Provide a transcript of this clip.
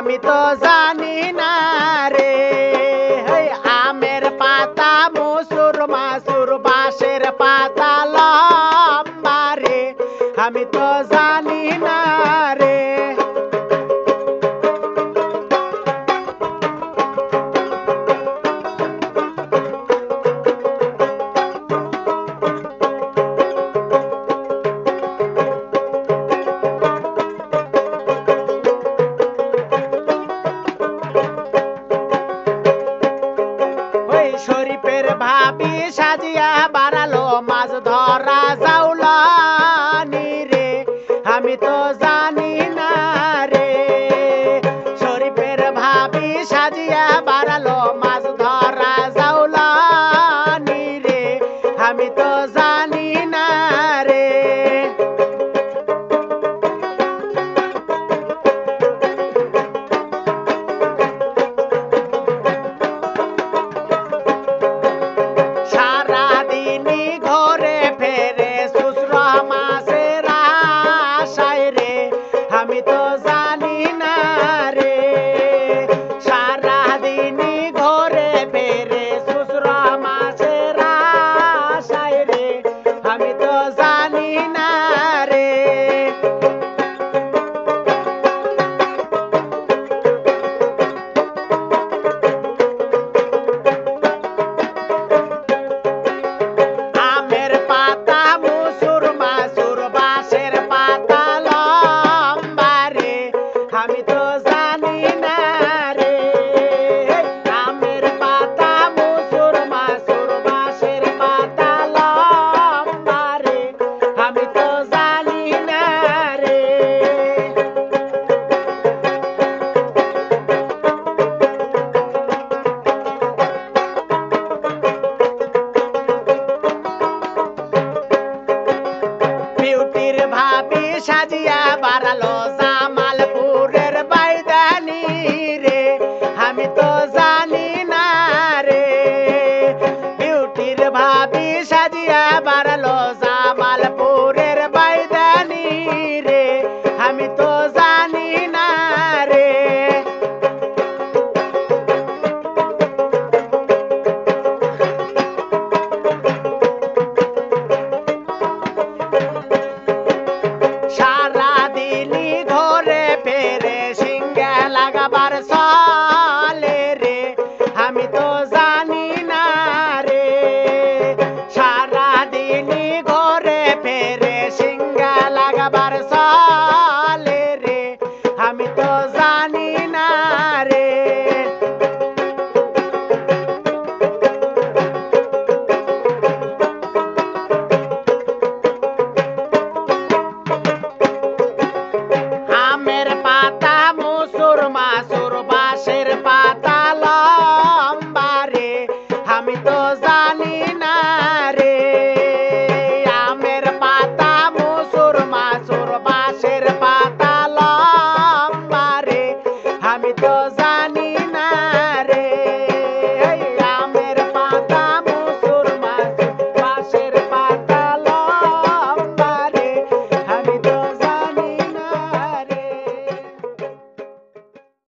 আমি তো জানি না রে। আমের পাতা মসুর মাসুর বাঁশের পাতা লম্বা রে, আমি তো জানি না রে। শরীফের ভাবি সাজিয়া বাড়ালো মাছ ধরা জাউলানি রে, আমি তো জানি না রে। শরীফের ভাবি সাজিয়া বাড়ালো মাছ ধরা জাউলানি রে, আমি তো জানি না রে। আমি তো জানি না রে। সারাদিনই ঘরে ফেরে শ্বশুরা মাছের আশায় রে, আমি তো জানি না রে। আমের পাতা মসুর মাসুর বাঁশের পাতা আমি তো জানি না রে। আমের পাতা মসুর মাসুর বাঁশের পাতা লম্বা রে, আমি তো জানি না রে। বিউটির ভাবি সাজিয়া বাড়ালো জামালপুরের বাইদানি রে, আমি তো জানি না রে। বিউটির ভাবি সাজিয়া